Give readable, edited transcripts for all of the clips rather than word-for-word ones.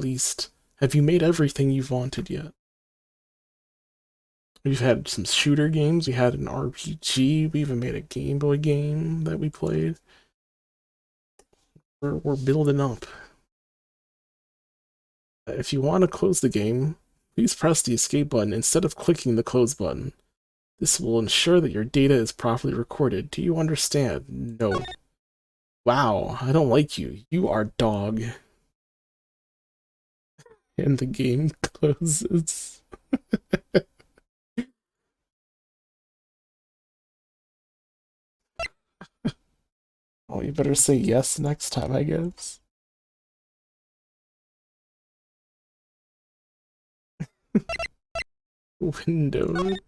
least, have you made everything you've wanted yet? We've had some shooter games, we had an RPG, we even made a Game Boy game that we played. We're building up. If you want to close the game, please press the escape button instead of clicking the close button. This will ensure that your data is properly recorded. Do you understand? No. Wow, I don't like you. You are dog. And the game closes. Oh, you better say yes next time, I guess. Windowed.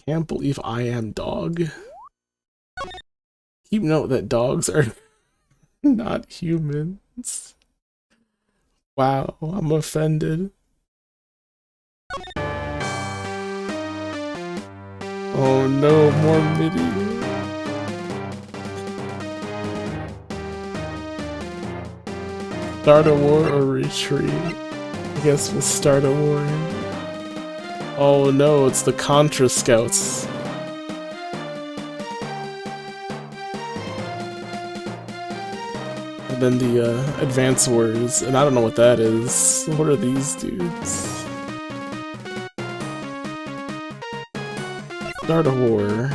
Can't believe I am dog. Keep note that dogs are not humans. Wow, I'm offended. Oh no, more MIDI. Start a war or retreat? I guess we'll start a war. Oh no, it's the Contra Scouts. And then the Advance Wars, and I don't know what that is. What are these dudes? Start a war.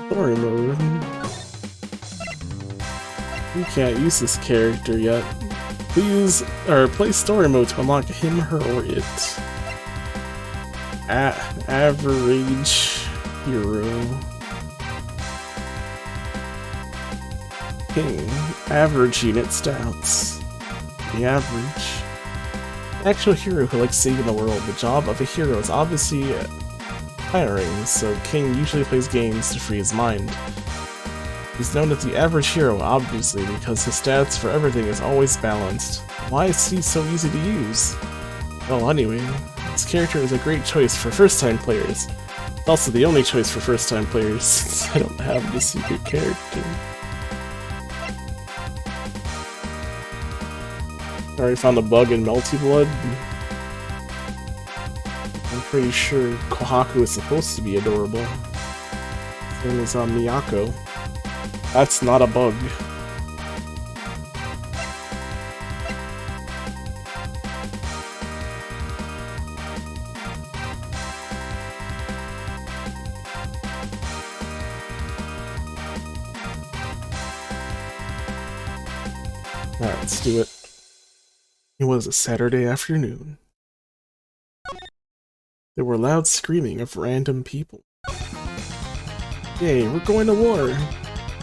Story mode. You can't use this character yet. Please, or play story mode to unlock him, her, or it. Average hero. King. Average unit stats. The average. Actual hero who likes saving the world. The job of a hero is obviously tiring, so King usually plays games to free his mind. He's known as the average hero, obviously, because his stats for everything is always balanced. Why is he so easy to use? Well, anyway, this character is a great choice for first-time players. It's also the only choice for first-time players, since I don't have the secret character. I already found a bug in Melty Blood. I'm pretty sure Kohaku is supposed to be adorable. Same as Miyako. That's not a bug. Alright, let's do it. It was a Saturday afternoon. There were loud screaming of random people. Yay, we're going to war!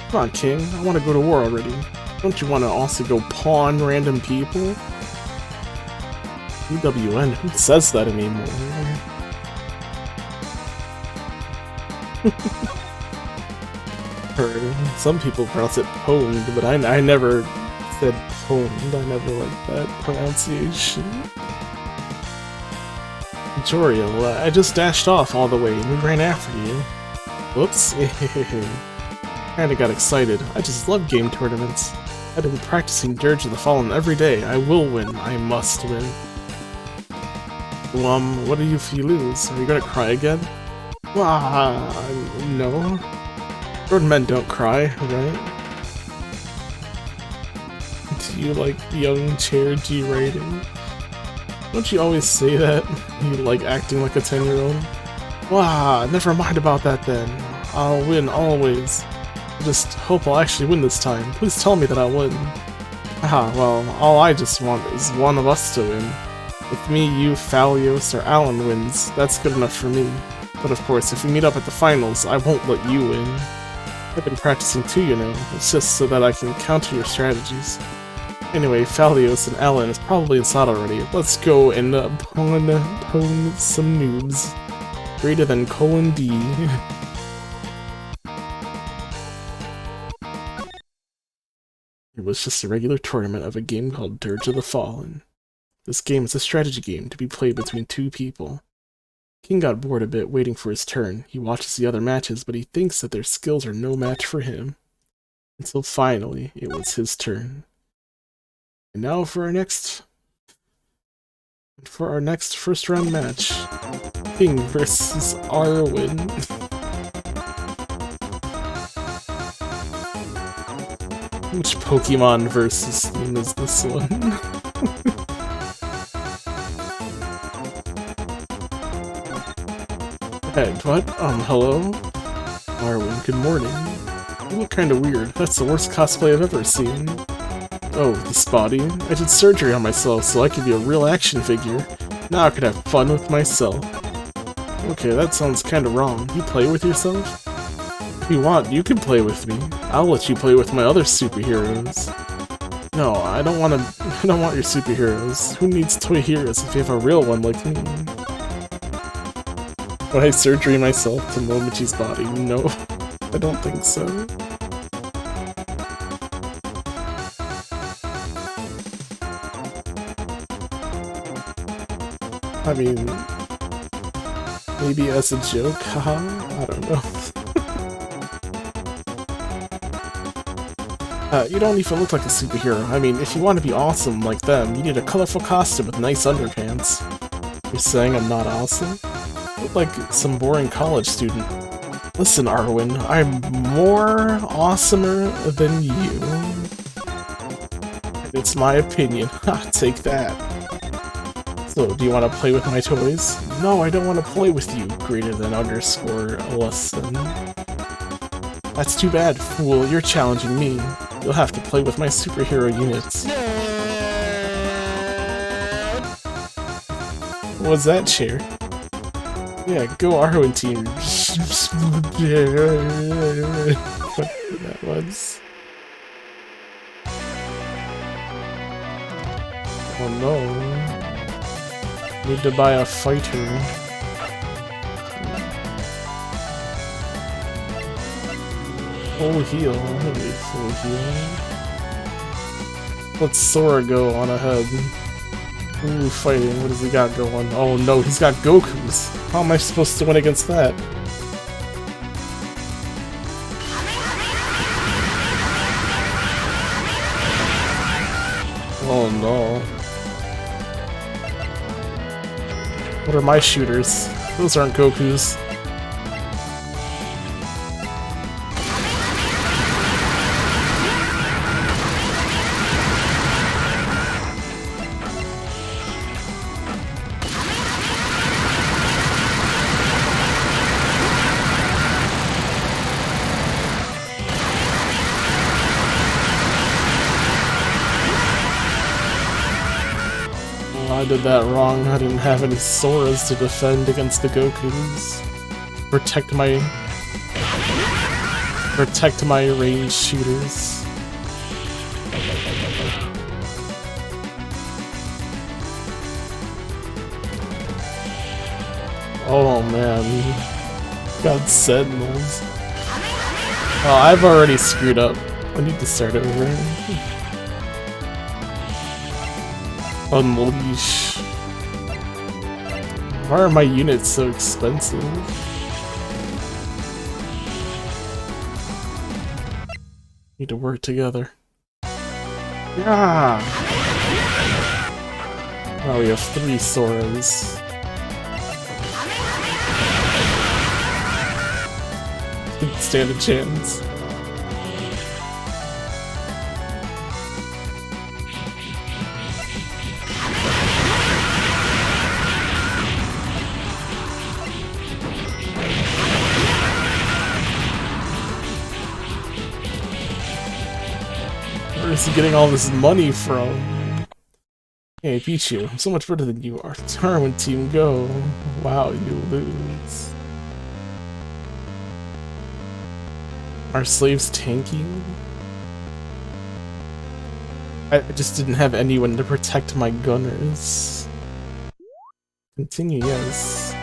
Come on, King, I want to go to war already. Don't you want to also go pawn random people? UWN, who says that anymore? Some people pronounce it pwned, but I never said pwned. I never liked that pronunciation. Joriel, I just dashed off all the way and we ran after you. Whoops. Kinda got excited. I just love game tournaments. I've been practicing Dirge of the Fallen every day. I will win. I must win. Well, what do you if you lose? Are you gonna cry again? No. Grown men don't cry, right? Do you like young chair G-rating? Don't you always say that? You like acting like a 10-year-old? Never mind about that then. I'll win always. I just hope I'll actually win this time. Please tell me that I'll win. Well, all I just want is one of us to win. If me, you, Phalios, or Alan wins, that's good enough for me. But of course, if we meet up at the finals, I won't let you win. I've been practicing too, you know. It's just so that I can counter your strategies. Anyway, Phalios and Alan is probably inside already. Let's go and pwn some noobs. Greater than :D. It was just a regular tournament of a game called Dirge of the Fallen. This game is a strategy game to be played between two people. King got bored a bit waiting for his turn. He watches the other matches, but he thinks that their skills are no match for him. until finally it was his turn. And now for our next first round match. King versus Arwen. Which Pokemon versus theme is this one? Hey, what? Hello? Arwen, good morning. You look kinda weird. That's the worst cosplay I've ever seen. Oh, this body? I did surgery on myself so I could be a real action figure. Now I could have fun with myself. Okay, that sounds kinda wrong. You play with yourself? If you want, you can play with me. I'll let you play with my other superheroes. No, I don't want your superheroes. Who needs toy heroes if you have a real one like me? Would I surgery myself to Momochi's body? No, I don't think so. I mean, maybe as a joke, haha, I don't know. You don't even look like a superhero. I mean, if you want to be awesome like them, you need a colorful costume with nice underpants. You're saying I'm not awesome? You look like some boring college student. Listen, Arwen, I'm more awesomer than you. It's my opinion. Ha, take that. So, do you want to play with my toys? No, I don't want to play with you, greater than underscore lesson. That's too bad, fool. You're challenging me. You'll have to play with my superhero units. What was that, chair? Yeah, go Arwen team. Whatever that was. Oh no. Need to buy a fighter. Full heal. I don't need full heal. Let's Sora go on ahead. Ooh, fighting. What does he got going? Oh no, he's got Goku's. How am I supposed to win against that? Oh no. What are my shooters? Those aren't Goku's. I did that wrong. I didn't have any Soras to defend against the Gokus. Protect my ranged shooters. Oh man. Got Sentinels. Oh, I've already screwed up. I need to start over. Unleash. Why are my units so expensive? Need to work together. Yeah. Now we have 3 Soras. Didn't stand a chance. Where's he getting all this money from? Hey, I beat you. I'm so much better than you are. Arwen team, go. Wow, you lose. Are slaves tanking? I just didn't have anyone to protect my gunners. Continue, yes.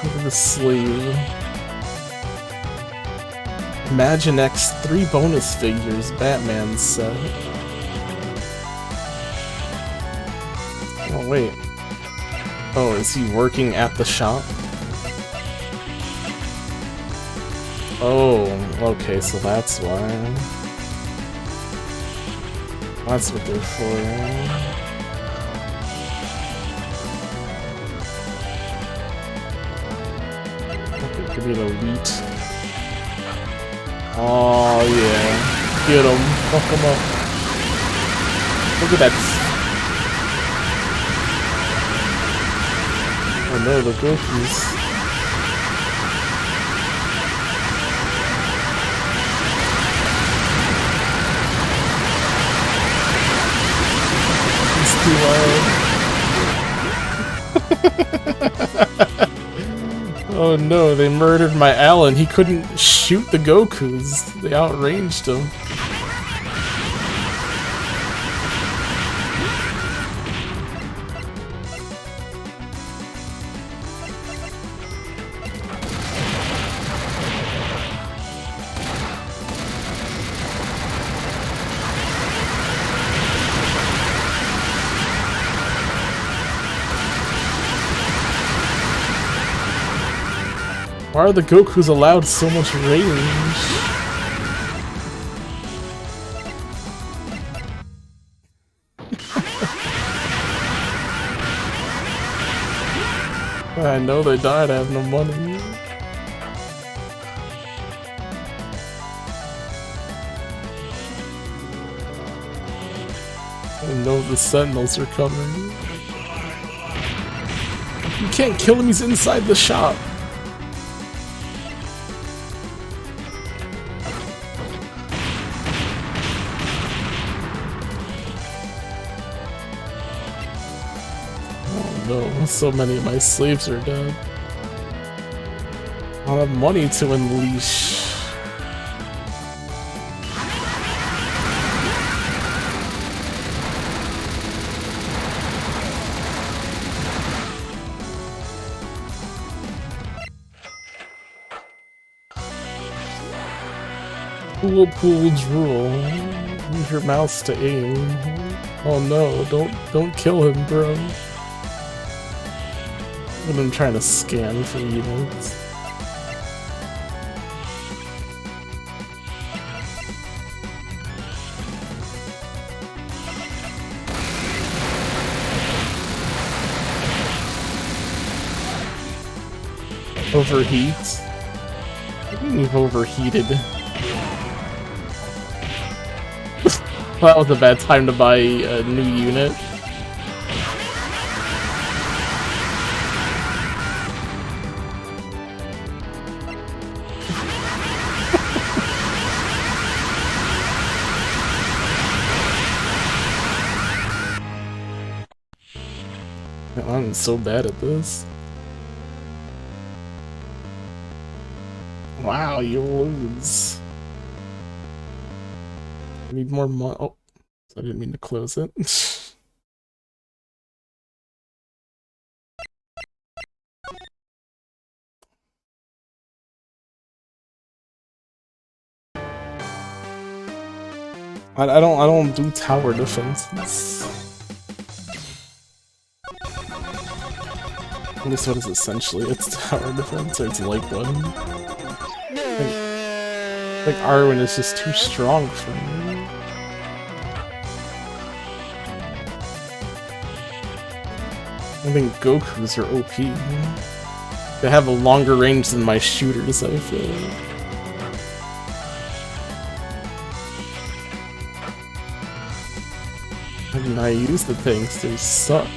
Look at the slave. Imagine X 3 bonus figures, Batman set. Oh wait. Oh, is he working at the shop? Oh, okay, so that's why. That's what they're for. Okay, give me the wheat. Oh yeah, get him, fuck him up. Look at that. Oh no, the Goku's. Too loud. Oh no, they murdered my Alan. He couldn't shoot the Gokus. They outranged him. Why are the Gokus allowed so much range? I know they died, I have no money. I know the Sentinels are coming. You can't kill him, he's inside the shop. No, so many of my slaves are dead. I don't have money to unleash. Pool drool. Use your mouse to aim. Oh no, don't kill him, bro. I'm trying to scan for units. Overheat? I think we've overheated. That was a bad time to buy a new unit. I'm so bad at this. Wow, you lose. I need more money. Oh, I didn't mean to close it. I don't do tower defenses. At least what is essentially it's tower defense, or it's like one. Like Arwen is just too strong for me. I think Gokus are OP. They have a longer range than my shooters, I feel. I mean, I use the things, they suck.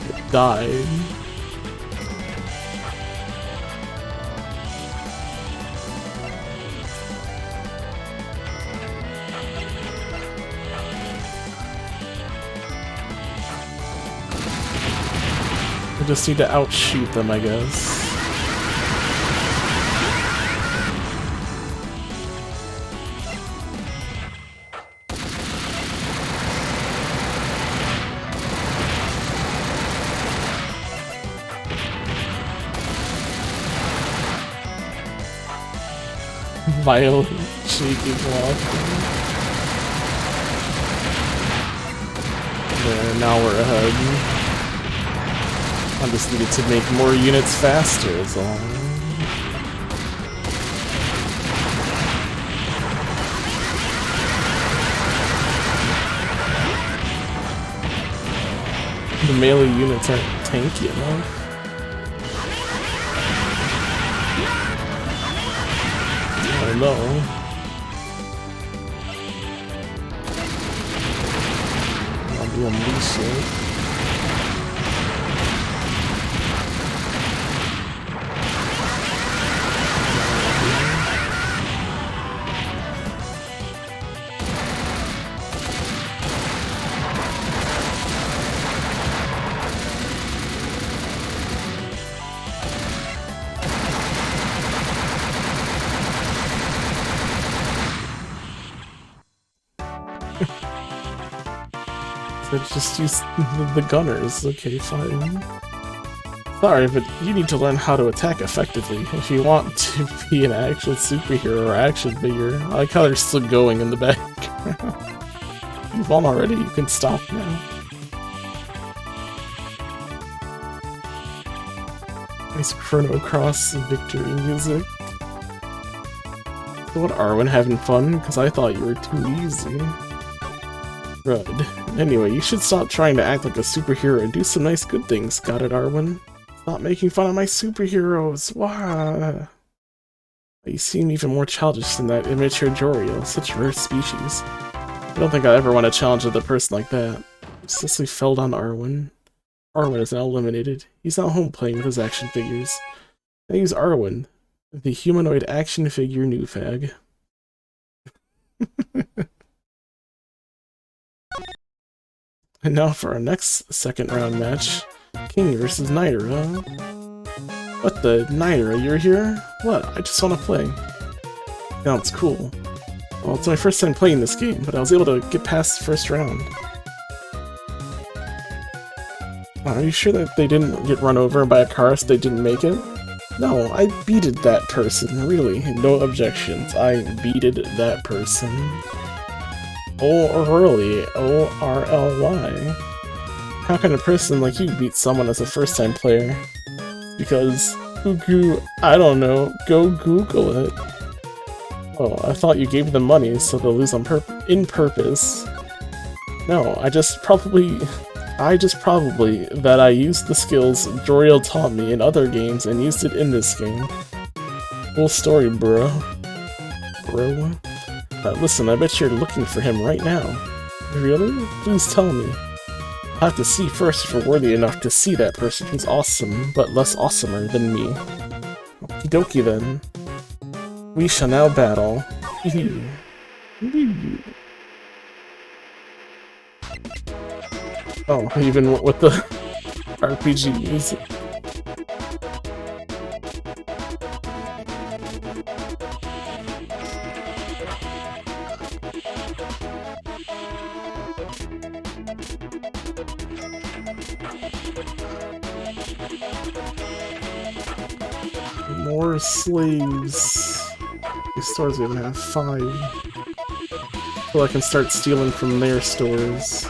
It died. I just need to outshoot them, I guess. Violent shaking walk. There, now we're ahead. I just needed to make more units faster, is all. The melee units aren't tanky enough. I don't know. I'll do unleash it. Just use the gunners. Okay, fine. Sorry, but you need to learn how to attack effectively if you want to be an actual superhero or action figure. I like how they're still going in the back. You've won already, you can stop now. Nice Chrono Cross victory music. So what, Arwen, having fun? Because I thought you were too easy. Good. Anyway, you should stop trying to act like a superhero and do some nice good things, got it, Arwen? Stop making fun of my superheroes! Wah! You seem even more childish than that immature Joriel, such a rare species. I don't think I ever want to challenge another person like that. Cicely fell on Arwen. Arwen is now eliminated. He's not home playing with his action figures. Now use Arwen, the humanoid action figure new fag. And now for our next second round match, King versus Nidera. What the? Nidera, you're here? What? I just want to play. Sounds cool. Well, it's my first time playing this game, but I was able to get past the first round. Are you sure that they didn't get run over by a car so they didn't make it? No, I beated that person, really. No objections. I beated that person. O'Reilly, O-R-L-Y. How can a person like you beat someone as a first-time player? Because, I don't know, go Google it. Oh, I thought you gave them money so they'll lose on purpose. No, I just probably that I used the skills Joriel taught me in other games and used it in this game. Full story, bro. Listen, I bet you're looking for him right now. Really? Please tell me. I'll have to see first if you're worthy enough to see that person who's awesome, but less awesomer than me. Okie dokie then. We shall now battle. Oh, even with the RPG music. More slaves. These stores even have 5. So I can start stealing from their stores.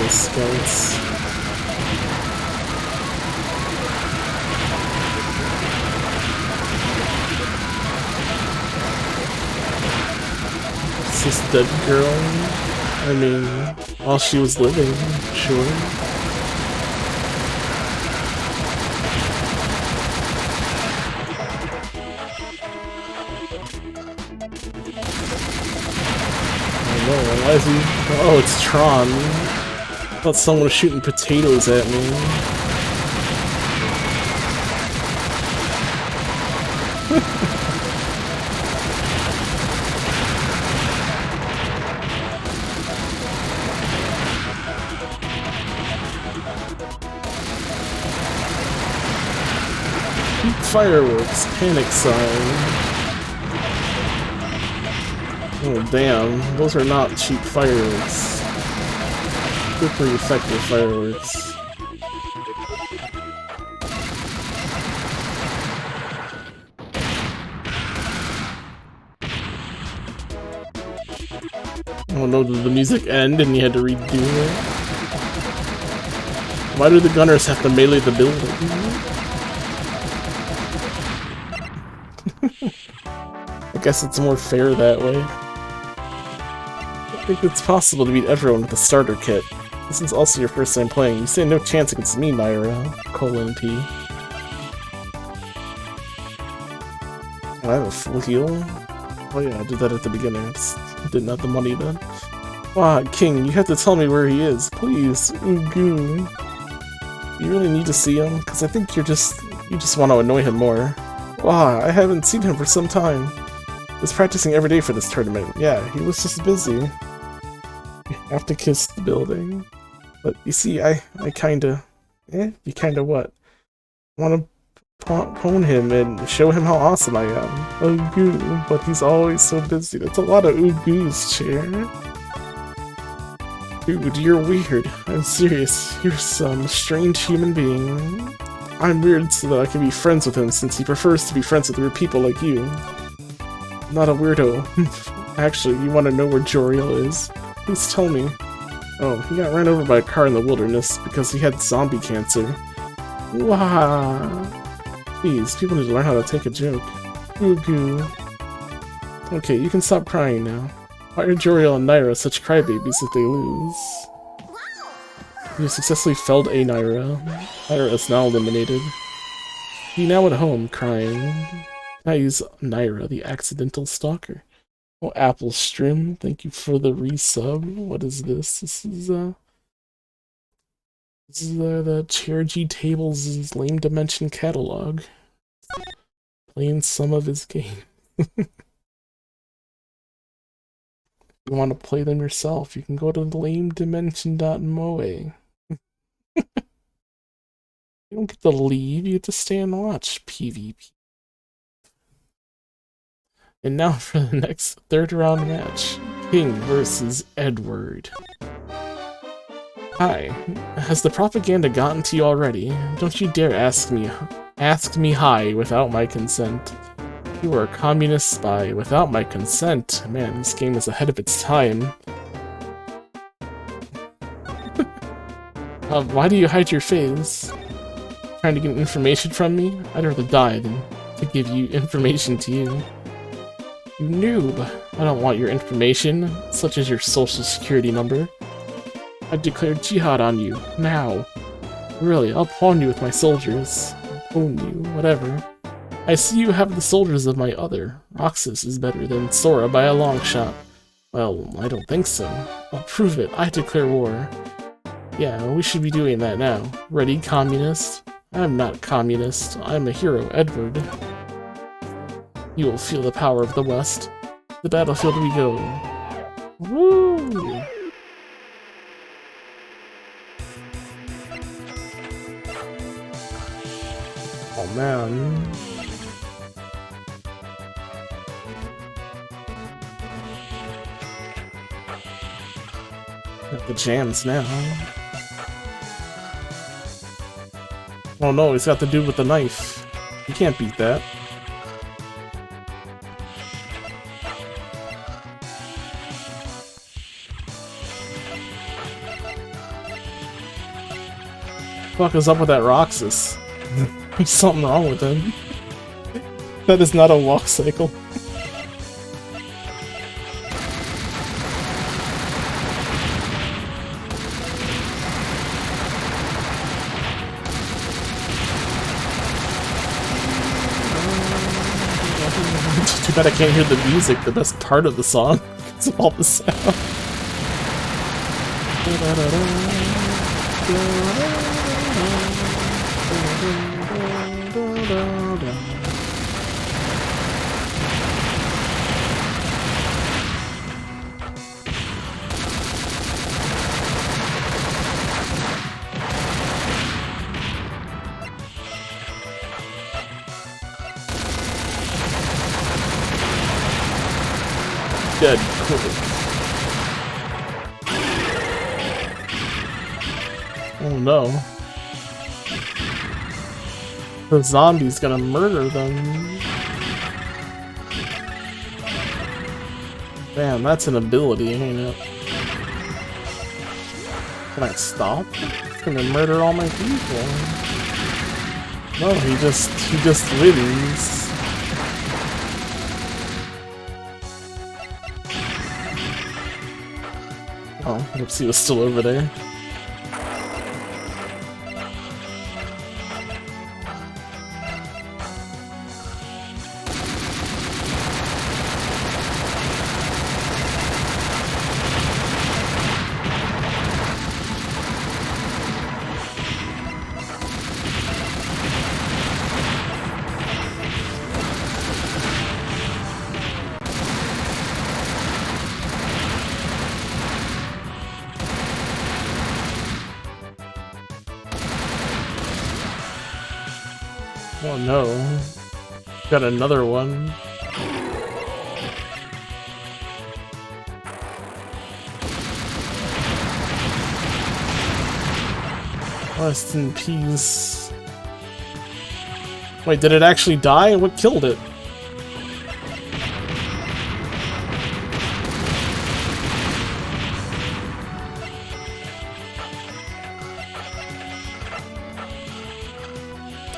Scouts. Is this dead girl? I mean, while she was living, sure. I don't know, why is he? Oh, it's Tron. I thought someone was shooting potatoes at me. Fireworks, panic sign. Oh damn, those are not cheap fireworks. They're pretty effective fireworks. Oh no, did the music end and you had to redo it? Why do the gunners have to melee the building? I guess it's more fair that way. I think it's possible to beat everyone with a starter kit. This is also your first time playing. You stand no chance against me, Naira. P. I have a full heal? Oh yeah, I did that at the beginning. I just didn't have the money then. Ah, King, you have to tell me where he is. Please. Ooh. You really need to see him? Because I think you just want to annoy him more. Wow, I haven't seen him for some time. He was practicing every day for this tournament. Yeah, he was just busy. You have to kiss the building. But you see, I kinda... You kinda what? Want to pwn him and show him how awesome I am. Oh goo, but he's always so busy. That's a lot of ooh goos, Chair. Dude, you're weird. I'm serious. You're some strange human being. I'm weird so that I can be friends with him since he prefers to be friends with weird people like you. I'm not a weirdo. Actually, you want to know where Joriel is? Please tell me. Oh, he got ran over by a car in the wilderness because he had zombie cancer. Wow. Please, people need to learn how to take a joke. Ooh goo. Okay, you can stop crying now. Why are Joriel and Naira such crybabies if they lose? You successfully felled a Naira. Naira is now eliminated. He now at home, crying. I use Naira, the accidental stalker. Oh, Apple Strim, thank you for the resub. What is this? This is the Chair G Tables' Lame Dimension catalog. Playing some of his game. If you want to play them yourself, you can go to lamedimension.moe. You don't get to leave, you get to stay and watch PvP. And now for the next third round match. King versus Edward. Hi. Has the propaganda gotten to you already? Don't you dare ask me hi without my consent. You are a communist spy without my consent. Man, this game is ahead of its time. Why do you hide your face? Trying to get information from me? I'd rather die than to give you information to you. You noob! I don't want your information, such as your social security number. I declare jihad on you, now. Really, I'll pawn you with my soldiers. Own you, whatever. I see you have the soldiers of my other. Roxas is better than Sora by a long shot. Well, I don't think so. I'll prove it. I declare war. Yeah, we should be doing that now. Ready, communist? I'm not communist. I'm a hero, Edward. You will feel the power of the West. The battlefield we go. Woo! Oh man. Got the jams now. Oh no, he's got the dude with the knife. You can't beat that. What the fuck is up with that Roxas? There's something wrong with him. That is not a walk cycle. Too bad I can't hear the music, the best part of the song. It's all the sound. Dead quick. Oh no. The zombie's gonna murder them. Damn, that's an ability, ain't it? Can I stop? It's gonna murder all my people. No, he just wins. Oh, oops, he was still over there. Oh no. Got another one. Rest in peace. Wait, did it actually die? What killed it?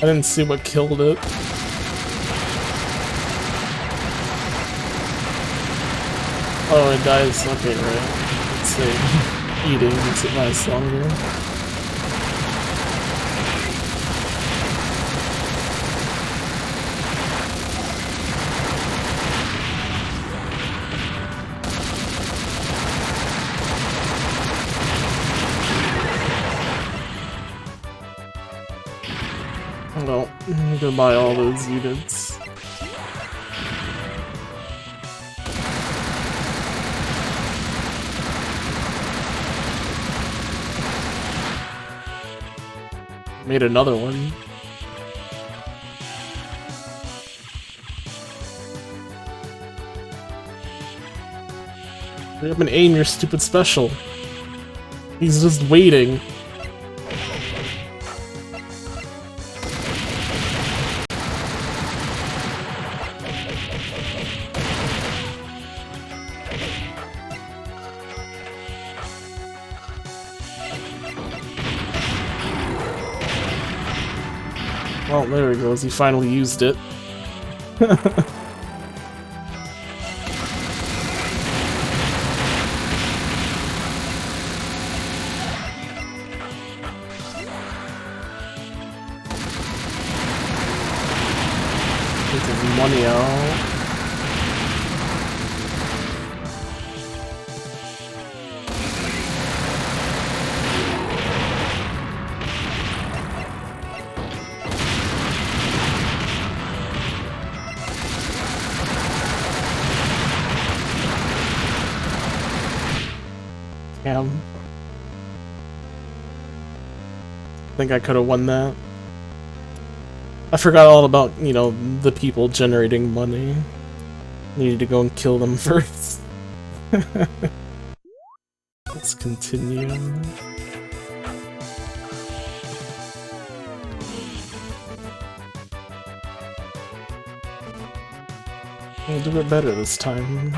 I didn't see what killed it. Oh, it dies. Okay, right. Let's see. Eating makes it last longer. Well, I'm gonna buy all those units. Made another one. Hurry up and aim your stupid special. He's just waiting. Well, there he goes. He finally used it. Get his money out. Damn. I think I could have won that. I forgot all about, you know, the people generating money. Needed to go and kill them first. Let's continue. We'll do it better this time.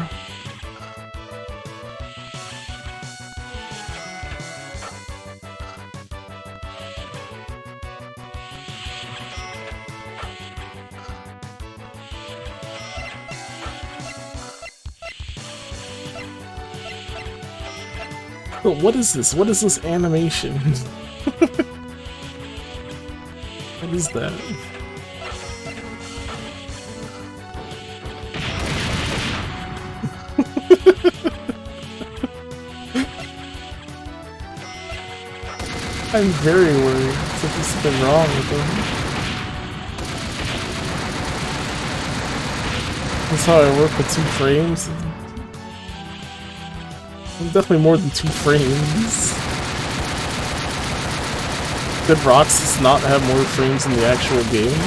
But what is this? What is this animation? What is that? I'm very worried. Something's something wrong with him. That's how I work with 2 frames. Definitely more than 2 frames. Did Roxas not have more frames in the actual game?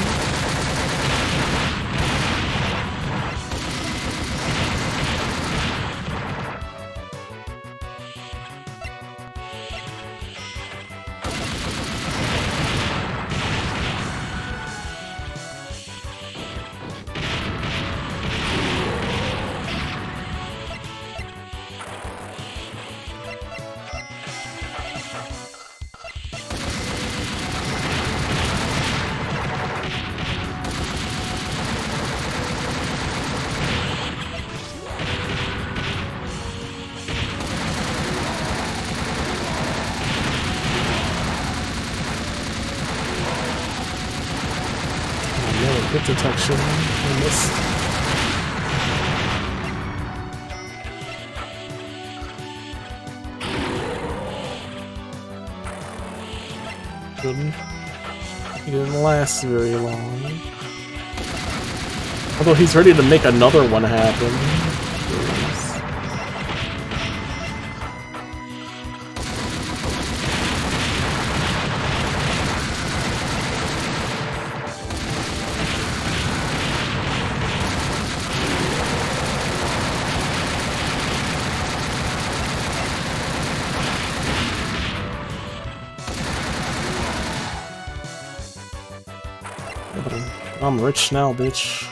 hit detection. I missed. Good. He didn't last very long. Although he's ready to make another one happen. I'm rich now, bitch.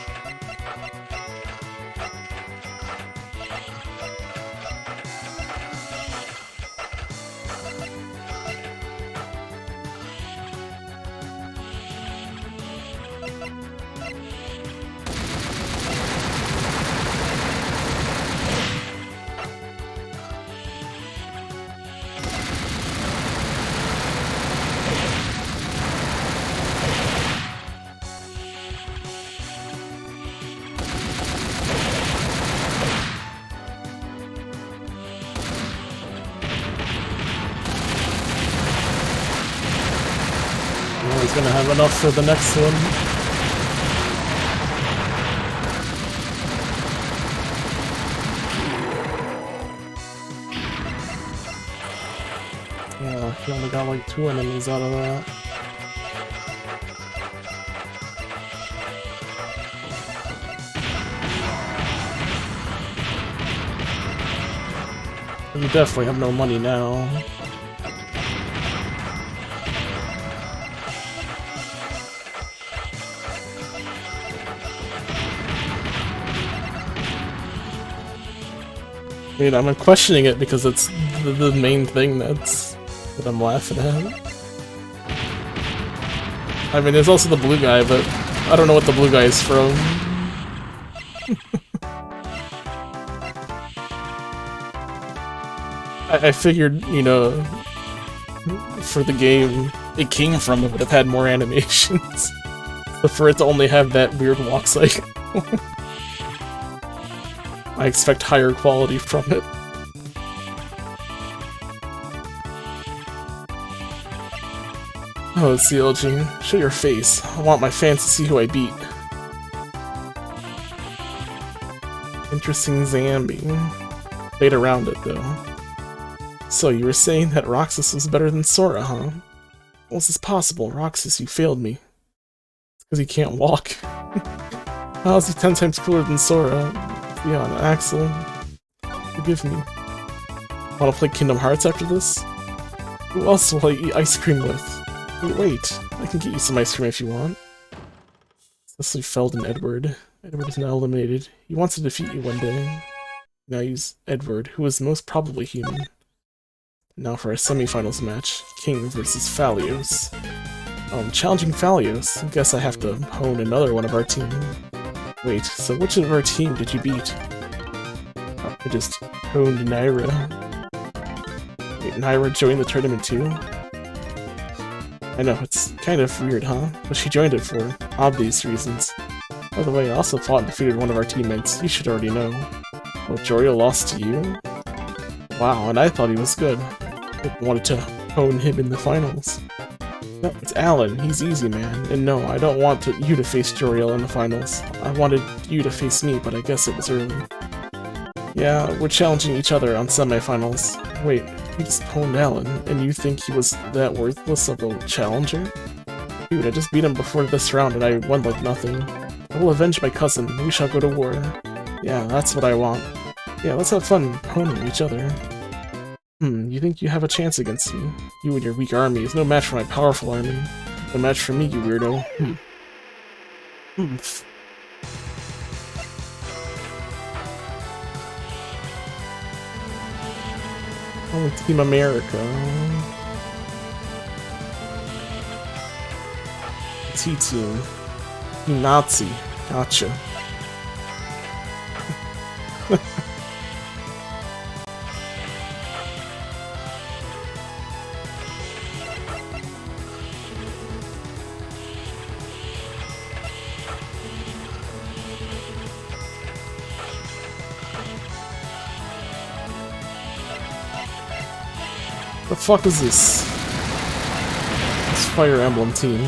He's gonna have enough for the next one. Yeah, he only got like 2 enemies out of that. You definitely have no money now. I mean, I'm questioning it because it's the main thing that I'm laughing at. I mean, there's also the blue guy, but I don't know what the blue guy is from. I figured, you know, for the game it came from, it would have had more animations. But for it to only have that weird walk cycle, I expect higher quality from it. Oh, CLG, show your face. I want my fans to see who I beat. Interesting Zambi. Played around it, though. So, you were saying that Roxas was better than Sora, huh? How is this possible? Roxas, you failed me. It's because he can't walk. How is he 10 times cooler than Sora? Leon, Axel, forgive me. Wanna play Kingdom Hearts after this? Who else will I eat ice cream with? Wait, I can get you some ice cream if you want. Leslie Feld and Edward. Edward is now eliminated. He wants to defeat you one day. Now use Edward, who is most probably human. Now for our semifinals match, King versus Phalios. Challenging Phalios. I guess I have to hone another one of our team. Wait, so which of our team did you beat? Oh, I just honed Naira. Wait, Naira joined the tournament too? I know, it's kind of weird, huh? But she joined it for obvious reasons. By the way, I also fought and defeated one of our teammates. You should already know. Well, Joriel lost to you? Wow, and I thought he was good. I wanted to hone him in the finals. No, it's Alan. He's easy, man. And no, I don't want you to face Joriel in the finals. I wanted you to face me, but I guess it was early. Yeah, we're challenging each other on semifinals. Wait, you just honed Alan, and you think he was that worthless of a challenger? Dude, I just beat him before this round and I won like nothing. I will avenge my cousin. We shall go to war. Yeah, that's what I want. Yeah, let's have fun honing each other. You think you have a chance against me? You and your weak army is no match for my powerful army. No match for me, you weirdo. Oh, Team America. T-Team. You Nazi. Gotcha. The fuck is this? This Fire Emblem team.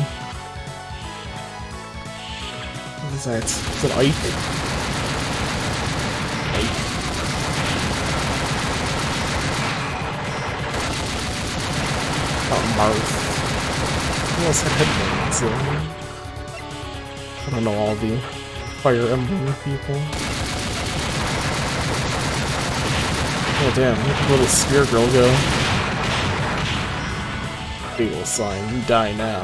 What is that? Is it Ike? Ike. Oh, Marth. Who else had headphones? I don't know all the Fire Emblem people. Oh damn, look at little spear girl go. Fatal sign, you die now.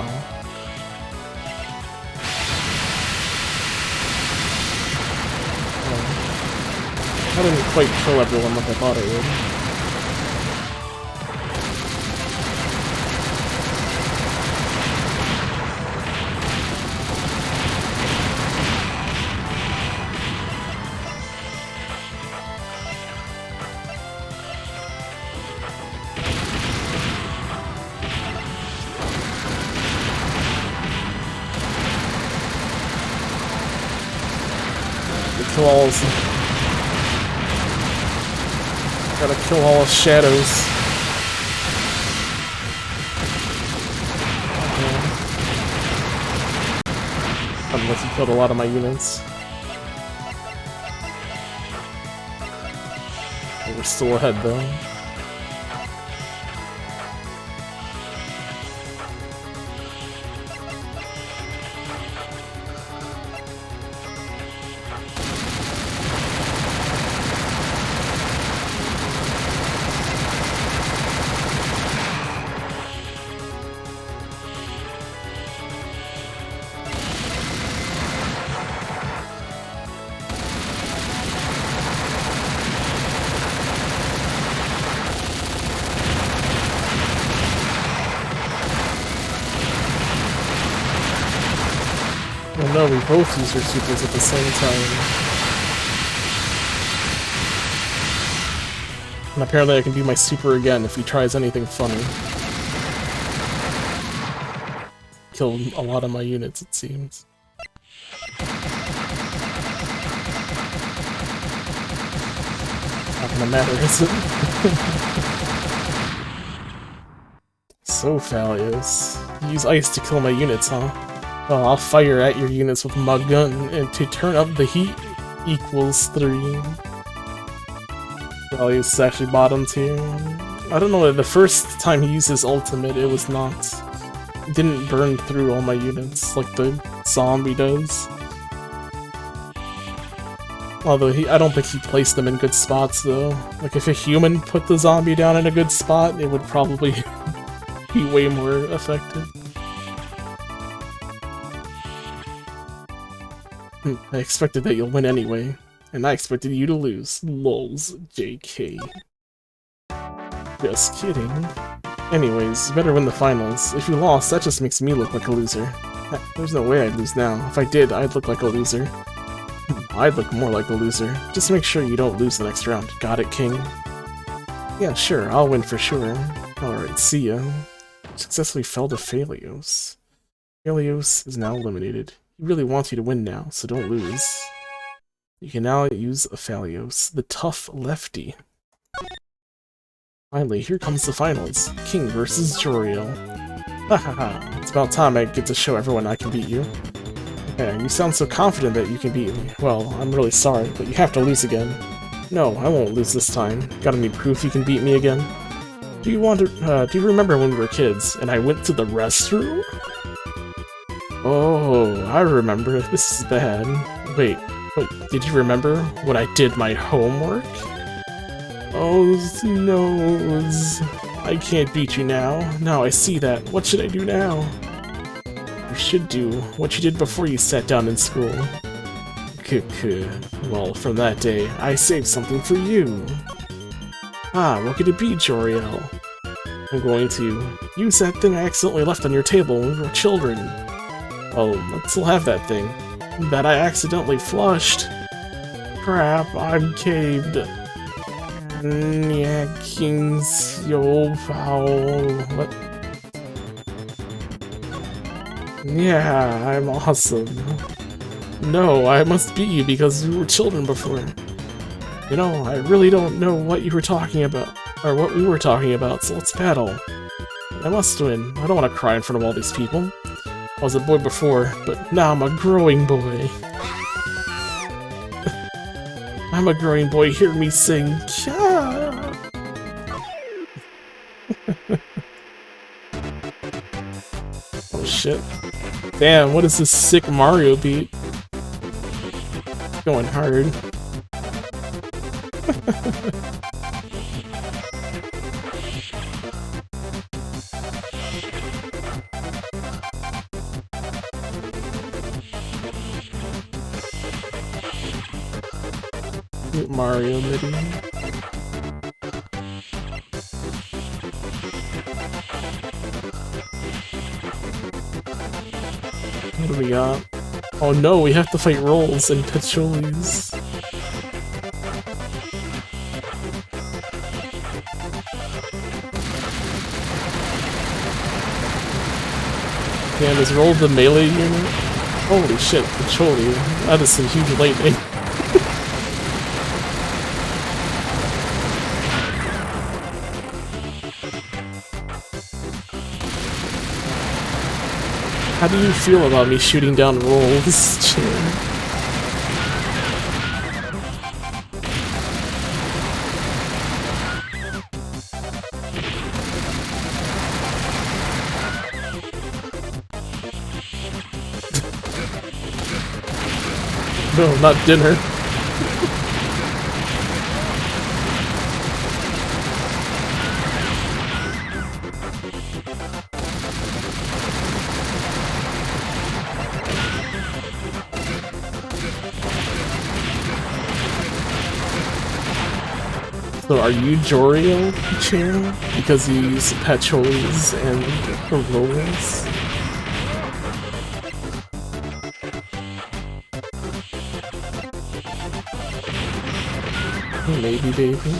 Oh. I didn't quite kill everyone like I thought I would. Kill all his... Gotta kill all his shadows. Unless he killed a lot of my units. We're still ahead though. Oh no, we both use our supers at the same time. And apparently I can do my super again if he tries anything funny. Killed a lot of my units, it seems. Not gonna matter, is it? So Phalios. You use ice to kill my units, huh? Well, I'll fire at your units with my gun, and to turn up the heat equals 3. Phalios is actually bottom tier. I don't know, the first time he used his ultimate, it was not... It didn't burn through all my units like the zombie does. Although, I don't think he placed them in good spots, though. Like, if a human put the zombie down in a good spot, it would probably be way more effective. I expected that you'll win anyway, and I expected you to lose. Lols, JK. Just kidding. Anyways, you better win the finals. If you lost, that just makes me look like a loser. There's no way I'd lose now. If I did, I'd look like a loser. I'd look more like a loser. Just make sure you don't lose the next round. Got it, King? Yeah, sure, I'll win for sure. Alright, see ya. Successfully fell to Phalios. Phalios is now eliminated. He really wants you to win now, so don't lose. You can now use a Phalios, the tough lefty. Finally, here comes the finals. King versus Joriel. Hahaha, it's about time I get to show everyone I can beat you. Yeah, you sound so confident that you can beat me. Well, I'm really sorry, but you have to lose again. No, I won't lose this time. Got any proof you can beat me again? Do you remember when we were kids, and I went to the restroom? Oh, I remember. This is bad. Wait, did you remember when I did my homework? Oh, noes. I can't beat you now. Now I see that. What should I do now? You should do what you did before you sat down in school. Well, from that day, I saved something for you. Ah, what could it be, Joriel? I'm going to use that thing I accidentally left on your table when we were children. Oh, let's still have that thing. That I accidentally flushed. Crap, I'm caved. Yeah, King's yo foul. What? Yeah, I'm awesome. No, I must beat you because we were children before. You know, I really don't know what you were talking about. Or what we were talking about, so let's battle. I must win. I don't want to cry in front of all these people. I was a boy before, but now I'm a growing boy. I'm a growing boy, hear me sing. Kya! Oh shit. Damn, what is this sick Mario beat? Going hard. Mario MIDI. What do we got? Oh no, we have to fight Rolls and Pacholis. Damn, is Roll the melee unit? Holy shit, Pacholi. That is some huge lightning. How do you feel about me shooting down Rolls? No, not dinner. So are you Jorio, Chair? Because you use Pacholis and Rolls? Maybe, baby.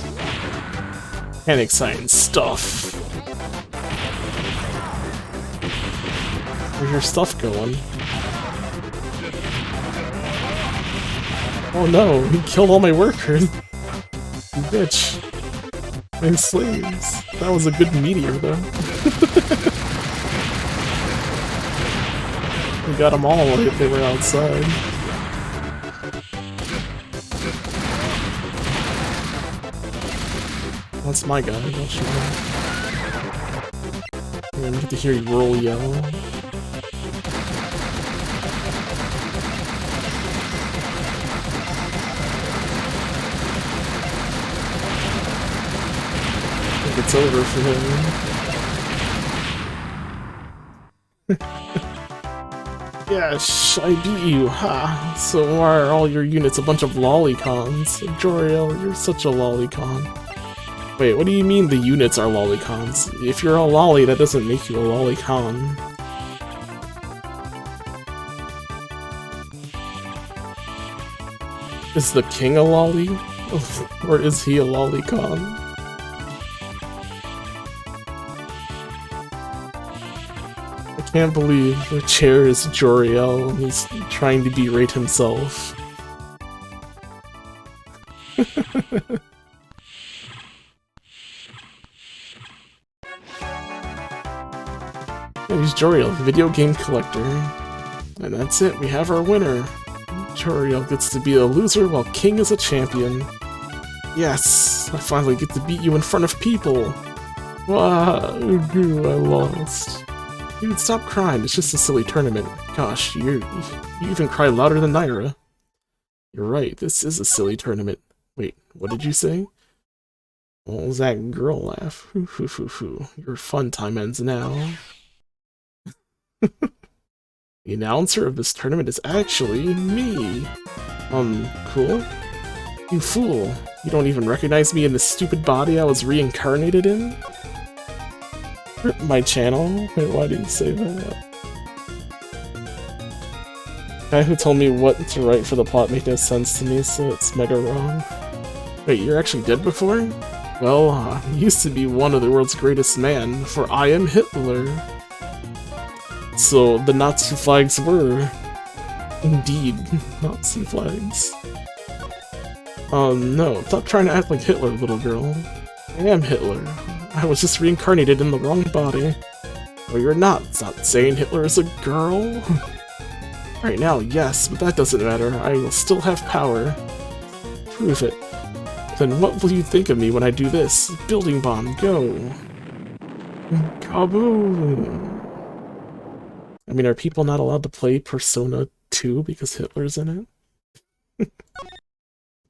And exciting stuff. Where's your stuff going? Oh no, he killed all my workers. You bitch. My slaves. That was a good meteor, though. We got them all if they were outside. That's my guy, don't you know? You're gonna get to hear you roll yell. I think it's over for him. Yes, I beat you, ha! So why are all your units a bunch of lolicons? Joriel, you're such a lolicon. Wait, what do you mean the units are lolicons? If you're a lolly, that doesn't make you a lolicon. Is the king a lolly? Or is he a lolicon? I can't believe the chair is Joriel and he's trying to berate himself. He's Joriel, the video game collector. And that's it, we have our winner. Joriel gets to be a loser while King is a champion. Yes, I finally get to beat you in front of people. Wow, I lost. Dude, stop crying, it's just a silly tournament. Gosh, you even cry louder than Naira. You're right, this is a silly tournament. Wait, what did you say? What was that girl laugh? Hoo hoo hoo hoo. Your fun time ends now. The announcer of this tournament is actually me. Cool? You fool. You don't even recognize me in the stupid body I was reincarnated in? Rip my channel? Wait, why did you say that? The guy who told me what to write for the plot made no sense to me, so it's mega wrong. Wait, you're actually dead before? Well, I used to be one of the world's greatest man, for I am Hitler. So, the Nazi flags were, indeed, Nazi flags. No, stop trying to act like Hitler, little girl. I am Hitler. I was just reincarnated in the wrong body. No, you're not. It's not saying Hitler is a girl. Right now, yes, but that doesn't matter. I will still have power. Prove it. Then what will you think of me when I do this? Building bomb, go! Kaboom! I mean, are people not allowed to play Persona 2 because Hitler's in it?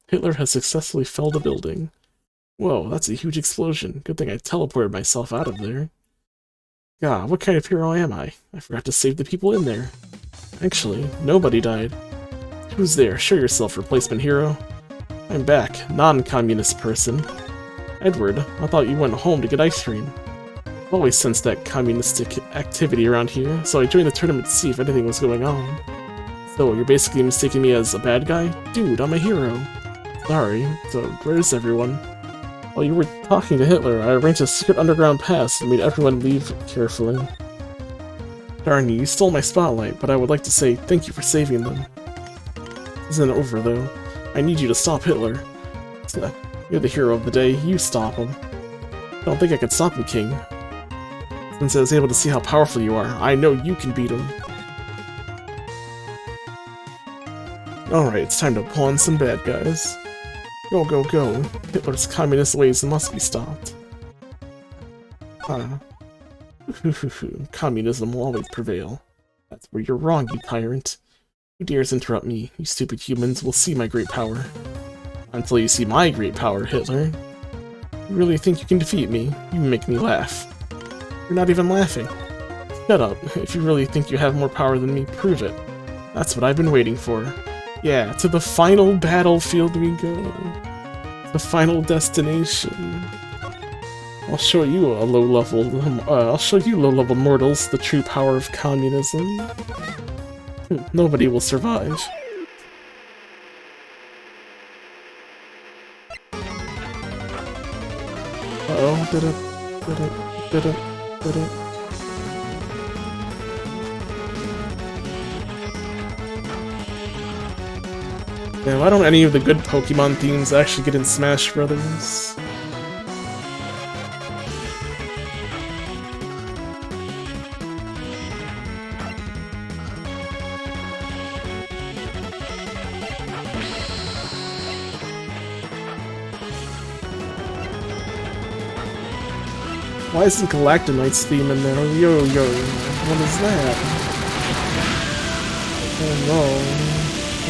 Hitler has successfully felled a building. Whoa, that's a huge explosion. Good thing I teleported myself out of there. God, what kind of hero am I? I forgot to save the people in there. Actually, nobody died. Who's there? Show yourself, replacement hero. I'm back, non-communist person. Edward, I thought you went home to get ice cream. I've always sensed that communistic activity around here, so I joined the tournament to see if anything was going on. So, you're basically mistaking me as a bad guy? Dude, I'm a hero. Sorry, so where's everyone? While you were talking to Hitler, I arranged a secret underground pass and made everyone leave carefully. Darn you stole my spotlight, but I would like to say thank you for saving them. This isn't over, though. I need you to stop Hitler. You're the hero of the day, you stop him. I don't think I can stop him, King. Since I was able to see how powerful you are, I know you can beat him. Alright, it's time to pawn some bad guys. Go, go, go. Hitler's communist ways must be stopped. Communism will always prevail. That's where you're wrong, you tyrant. Who dares interrupt me? You stupid humans will see my great power. Until you see my great power, Hitler. You really think you can defeat me? You make me laugh. You're not even laughing. Shut up. If you really think you have more power than me, prove it. That's what I've been waiting for. Yeah, to the final battlefield we go. The final destination. I'll show you low-level mortals the true power of communism. Nobody will survive. Uh-oh, did it. Yeah, why don't any of the good Pokemon themes actually get in Smash Brothers? Why isn't Galactonite's theme in there? Yo, what is that? Oh no.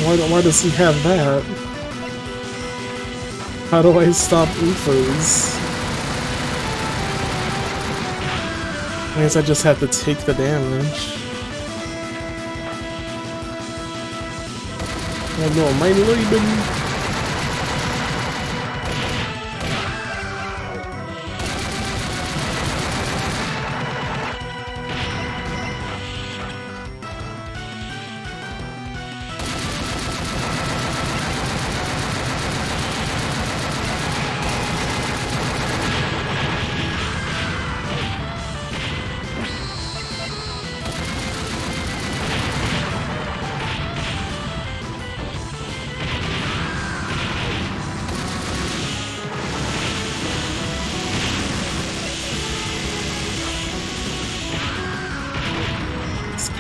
Why does he have that? How do I stop UFOs? I guess I just have to take the damage. Oh no, mein Leben!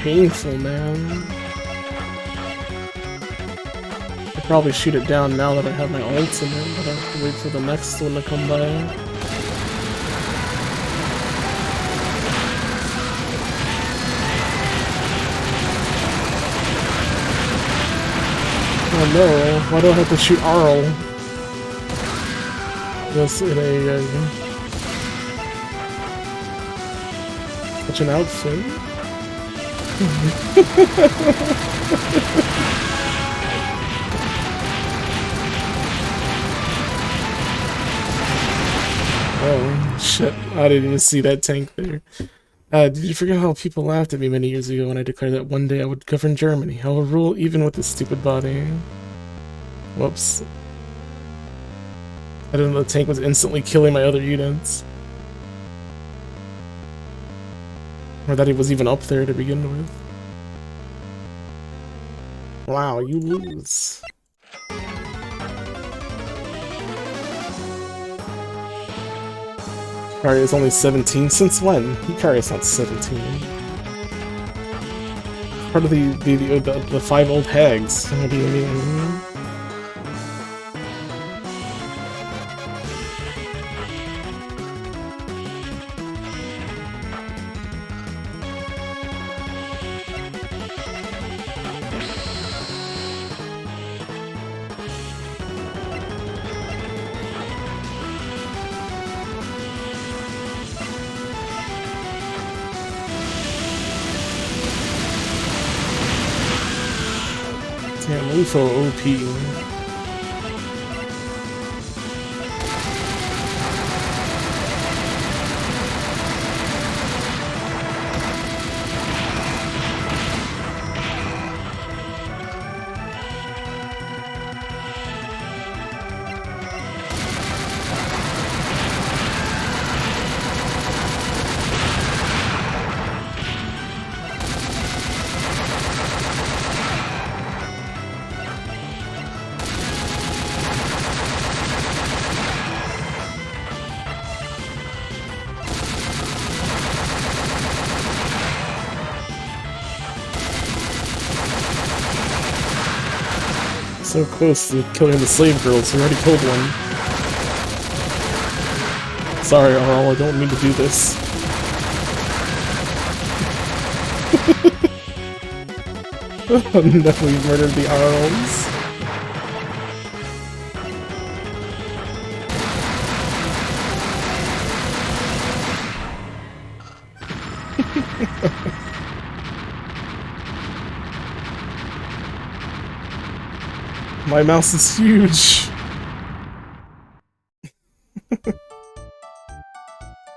Painful, man. I probably shoot it down now that I have my ults in it, but I have to wait for the next one to come by. Oh no, why do I have to shoot Arl? Just in a... such an outfit. Oh shit, I didn't even see that tank there. Did you forget how people laughed at me many years ago when I declared that one day I would govern Germany? I will rule even with this stupid body. Whoops. I didn't know the tank was instantly killing my other units. Or that he was even up there to begin with. Wow, you lose. Hikari is only 17? Since when? Hikari's not 17. Part of the five old hags. What do you mean? Damn, UFO OP. So close to killing the slave girls. We already killed one. Sorry, Arl, I don't mean to do this. Oh no, we murdered the Arls. My mouse is huge!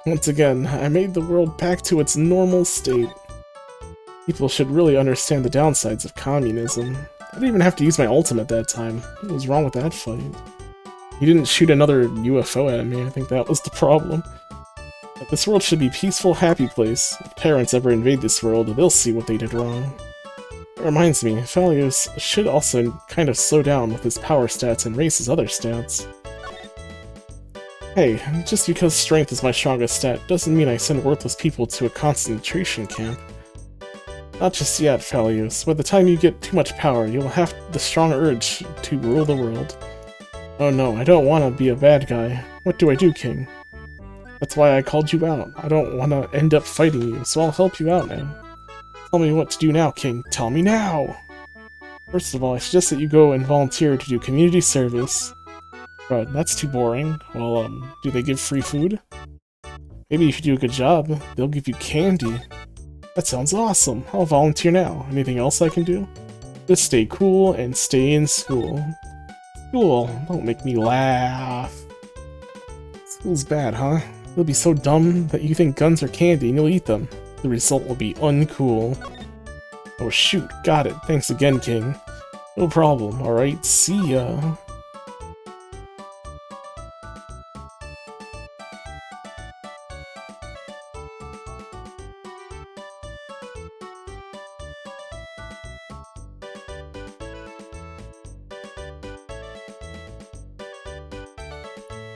Once again, I made the world back to its normal state. People should really understand the downsides of communism. I didn't even have to use my ultimate that time. What was wrong with that fight? He didn't shoot another UFO at me, I think that was the problem. But this world should be a peaceful, happy place. If parents ever invade this world, they'll see what they did wrong. That reminds me, Phalios should also kind of slow down with his power stats and raise his other stats. Hey, just because strength is my strongest stat doesn't mean I send worthless people to a concentration camp. Not just yet, Phalios. By the time you get too much power, you'll have the strong urge to rule the world. Oh no, I don't want to be a bad guy. What do I do, King? That's why I called you out. I don't want to end up fighting you, so I'll help you out now. Tell me what to do now, King. Tell me now! First of all, I suggest that you go and volunteer to do community service. But that's too boring. Well, do they give free food? Maybe if you do a good job, they'll give you candy. That sounds awesome. I'll volunteer now. Anything else I can do? Just stay cool and stay in school. School? Don't make me laugh. School's bad, huh? You'll be so dumb that you think guns are candy and you'll eat them. The result will be uncool. Oh shoot, got it. Thanks again, King. No problem, alright? See ya.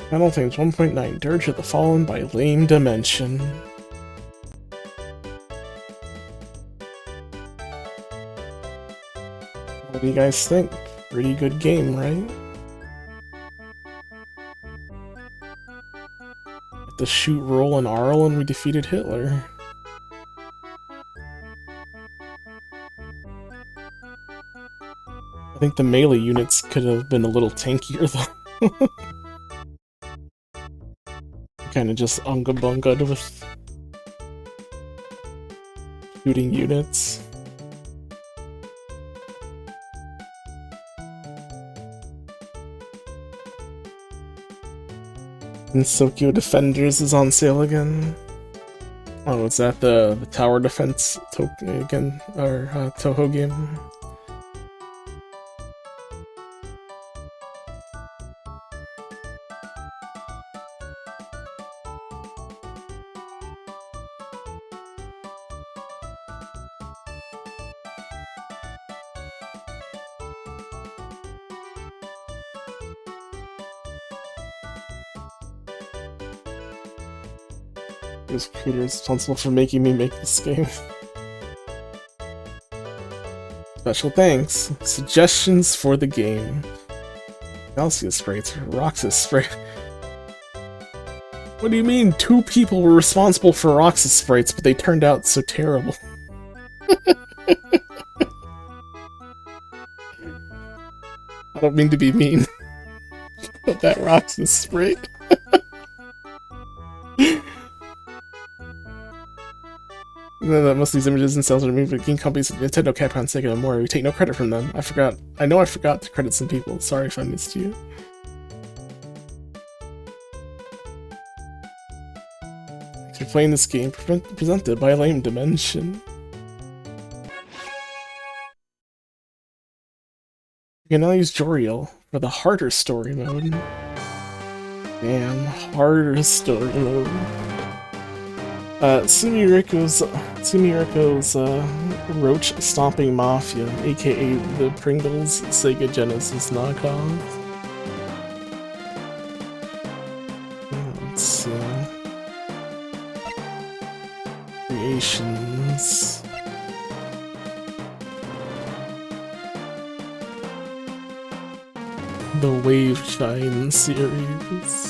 Final Things 1.9 Dirge of the Fallen by Lame Dimension. What do you guys think? Pretty good game, right? With the shoot, roll, and Arl, and we defeated Hitler. I think the melee units could have been a little tankier though. Kinda just unga-bunga'd with shooting units. And Sokyo Defenders is on sale again. Oh, is that the tower defense again, or Toho game? There's creators responsible for making me make this game. Special thanks. Suggestions for the game. Galaxia sprites, Roxas sprite. What do you mean 2 people were responsible for Roxas sprites, but they turned out so terrible? I don't mean to be mean. But that Roxas sprite. That most of these images and sales are removed by game companies, Nintendo, Capcom, Sega, and more. We take no credit from them. I forgot. I know I forgot to credit some people. Sorry if I missed you. Thanks for playing this game, presented by Lame Dimension. You can now use Joriel for the harder story mode. Damn, harder story mode. Sumiriko's Roach Stomping Mafia, aka the Pringles Sega Genesis knockoff. Let's see. Creations. The Wave Shine series.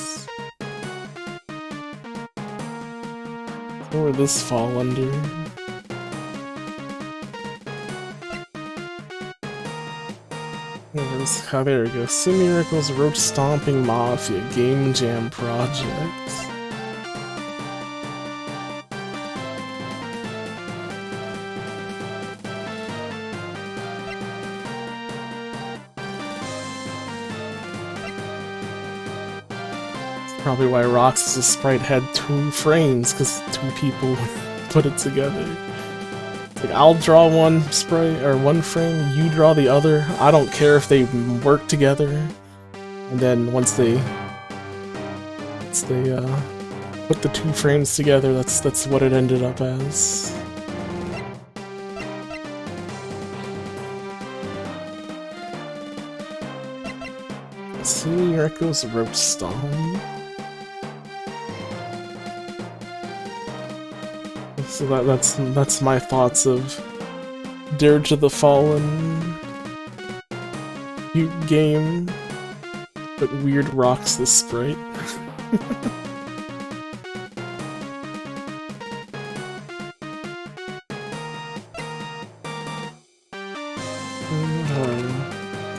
Where would this fall under? There we go. Sumiriko's Roach Stomping Mafia Game Jam Project. Probably why Roxas' sprite had 2 frames, because 2 people put it together. Like, I'll draw one sprite, or one frame, you draw the other. I don't care if they work together. And then once they put the 2 frames together, that's what it ended up as. Sumiriko's Roach Stomp. So that's my thoughts of Dirge of the Fallen. Cute game, but weird rocks the sprite.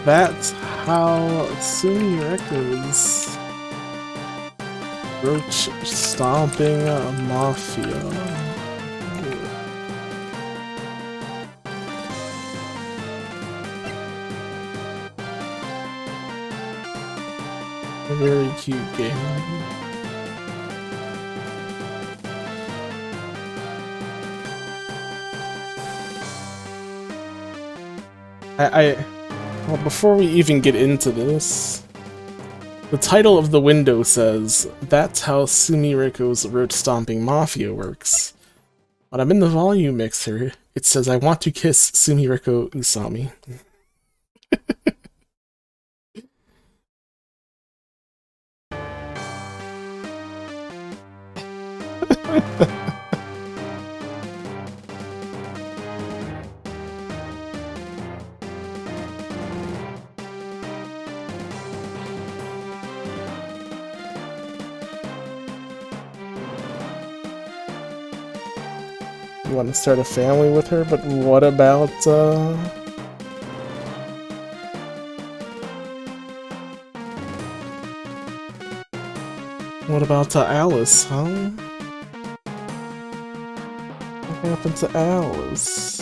That's how Sumiriko's Roach Stomping Mafia. A very cute game. Well, before we even get into this, the title of the window says, "That's how Sumiriko's Roach Stomping Mafia works." When I'm in the volume mixer, it says, "I want to kiss Sumiriko Usami." You want to start a family with her, but what about, what about Alice, huh? What happened to Alice?